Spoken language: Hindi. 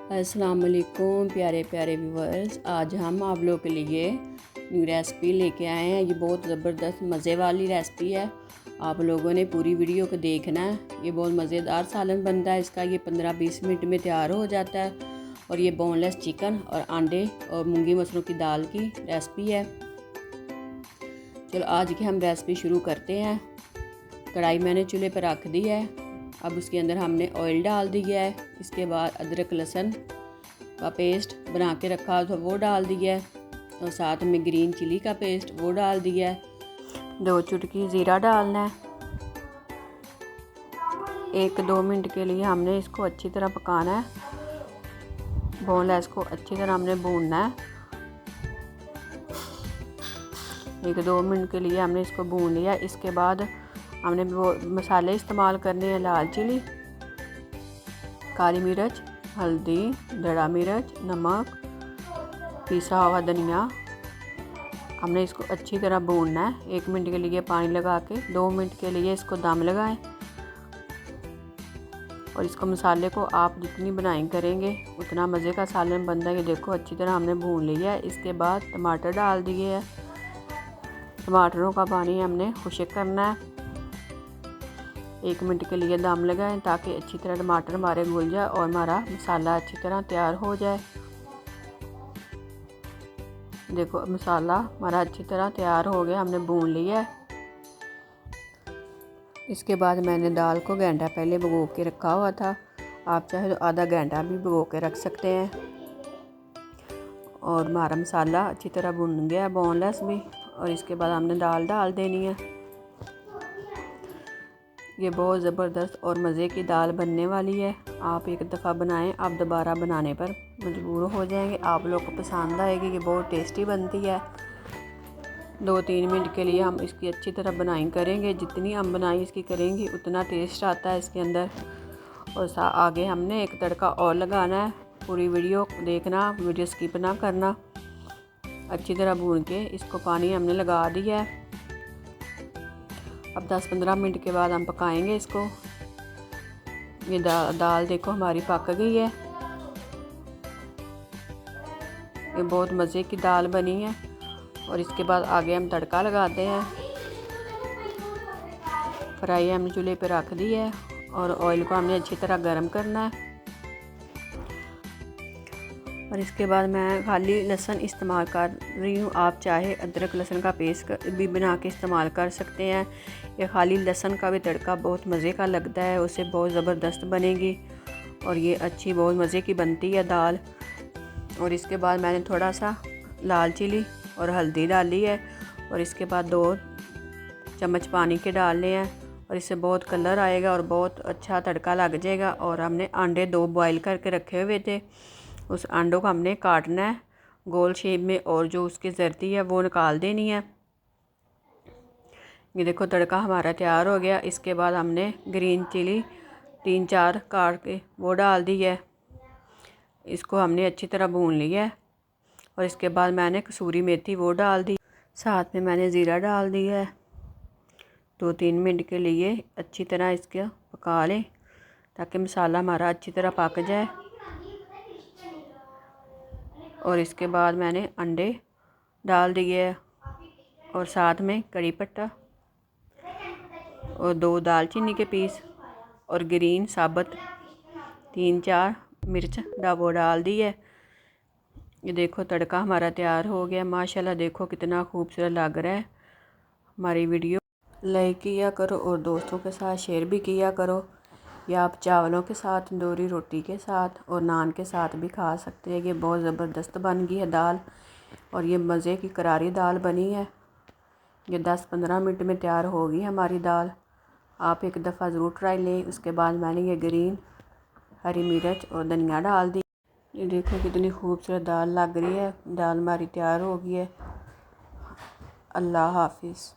अस्सलाम वालेकुम प्यारे प्यारे व्यूवर्स। आज हम आप लोगों के लिए न्यू रेसिपी लेके आए हैं। ये बहुत ज़बरदस्त मज़े वाली रेसिपी है। आप लोगों ने पूरी वीडियो को देखना है। ये बहुत मज़ेदार सालन बनता है इसका। ये 15-20 मिनट में तैयार हो जाता है। और ये बोनलेस चिकन और अंडे और मूंगी मसरों की दाल की रेसिपी है। चलो आज की हम रेसिपी शुरू करते हैं। कढ़ाई मैंने चूल्हे पर रख दी है। अब उसके अंदर हमने ऑयल डाल दिया है। इसके बाद अदरक लहसुन का पेस्ट बना के रखा था वो डाल दिया है। और साथ में ग्रीन चिली का पेस्ट वो डाल दिया है। 2 चुटकी ज़ीरा डालना है। 1-2 मिनट के लिए हमने इसको अच्छी तरह पकाना है। बोनलेस को अच्छी तरह हमने भूनना है। 1-2 मिनट के लिए हमने इसको भून लिया। इसके बाद हमने वो मसाले इस्तेमाल करने हैं। लाल चिली, काली मिर्च, हल्दी, धड़ा मिर्च, नमक, पिसा हुआ धनिया। हमने इसको अच्छी तरह भूनना है। 1 मिनट के लिए पानी लगा के 2 मिनट के लिए इसको दम लगाएं। और इसको मसाले को आप जितनी बनाई करेंगे उतना मज़े का सालन बनता है। ये देखो अच्छी तरह हमने भून लिया है। इसके बाद टमाटर डाल दिए है। टमाटरों का पानी हमने खुश्क करना है। 1 मिनट के लिए दम लगाएं ताकि अच्छी तरह टमाटर हमारे घुल जाए और हमारा मसाला अच्छी तरह तैयार हो जाए। देखो मसाला हमारा अच्छी तरह तैयार हो गया, हमने भून लिया है। इसके बाद मैंने दाल को घंटा पहले भिगो के रखा हुआ था। आप चाहे तो आधा घंटा भी भिगो के रख सकते हैं। और हमारा मसाला अच्छी तरह भुन गया है, बोनलेस भी। और इसके बाद हमने दाल डाल देनी है। ये बहुत ज़बरदस्त और मज़े की दाल बनने वाली है। आप एक दफ़ा बनाएं, आप दोबारा बनाने पर मजबूर हो जाएंगे। आप लोग को पसंद आएगी। ये बहुत टेस्टी बनती है। 2-3 मिनट के लिए हम इसकी अच्छी तरह बनाई करेंगे। जितनी हम बनाई इसकी करेंगे उतना टेस्ट आता है इसके अंदर। और आगे हमने एक तड़का और लगाना है। पूरी वीडियो देखना, वीडियो स्किप ना करना। अच्छी तरह भून के इसको पानी हमने लगा दिया है। अब 10-15 मिनट के बाद हम पकाएंगे इसको। ये दाल देखो हमारी पक गई है। ये बहुत मज़े की दाल बनी है। और इसके बाद आगे हम तड़का लगाते हैं। फ्राई हमने चूल्हे पे रख दी है और ऑयल को हमने अच्छी तरह गर्म करना है। और इसके बाद मैं खाली लहसुन इस्तेमाल कर रही हूँ। आप चाहे अदरक लहसुन का पेस्ट भी बना के इस्तेमाल कर सकते हैं। ये खाली लहसुन का भी तड़का बहुत मज़े का लगता है, उससे बहुत ज़बरदस्त बनेगी। और ये अच्छी बहुत मज़े की बनती है दाल। और इसके बाद मैंने थोड़ा सा लाल चिली और हल्दी डाली है। और इसके बाद 2 चम्मच पानी के डालने हैं। और इससे बहुत कलर आएगा और बहुत अच्छा तड़का लग जाएगा। और हमने अंडे 2 बॉईल करके रखे हुए थे। उस अंडों को हमने काटना है गोल शेप में और जो उसकी जर्दी है वो निकाल देनी है। ये देखो तड़का हमारा तैयार हो गया। इसके बाद हमने ग्रीन चिली 3-4 काट के वो डाल दी है। इसको हमने अच्छी तरह भून लिया है। और इसके बाद मैंने कसूरी मेथी वो डाल दी। साथ में मैंने ज़ीरा डाल दिया है। 2-3 मिनट के लिए अच्छी तरह इसको पका लें ताकि मसाला हमारा अच्छी तरह पक जाए। और इसके बाद मैंने अंडे डाल दिए है। और साथ में कड़ी पत्ता और 2 दालचीनी के पीस और ग्रीन साबुत 3-4 मिर्च वो डाल दी है। ये देखो तड़का हमारा तैयार हो गया। माशाल्लाह देखो कितना खूबसूरत लग रहा है। हमारी वीडियो लाइक किया करो और दोस्तों के साथ शेयर भी किया करो। या आप चावलों के साथ, तंदूरी रोटी के साथ और नान के साथ भी खा सकते हैं। ये बहुत ज़बरदस्त बन गई है दाल। और ये मज़े की करारी दाल बनी है। ये 10-15 मिनट में तैयार होगी हमारी दाल। आप एक दफ़ा ज़रूर ट्राई लें। उसके बाद मैंने ये ग्रीन हरी मिर्च और धनिया डाल दी। ये देखो कितनी खूबसूरत दाल लग रही है। दाल हमारी तैयार हो गई है। अल्लाह हाफिज़।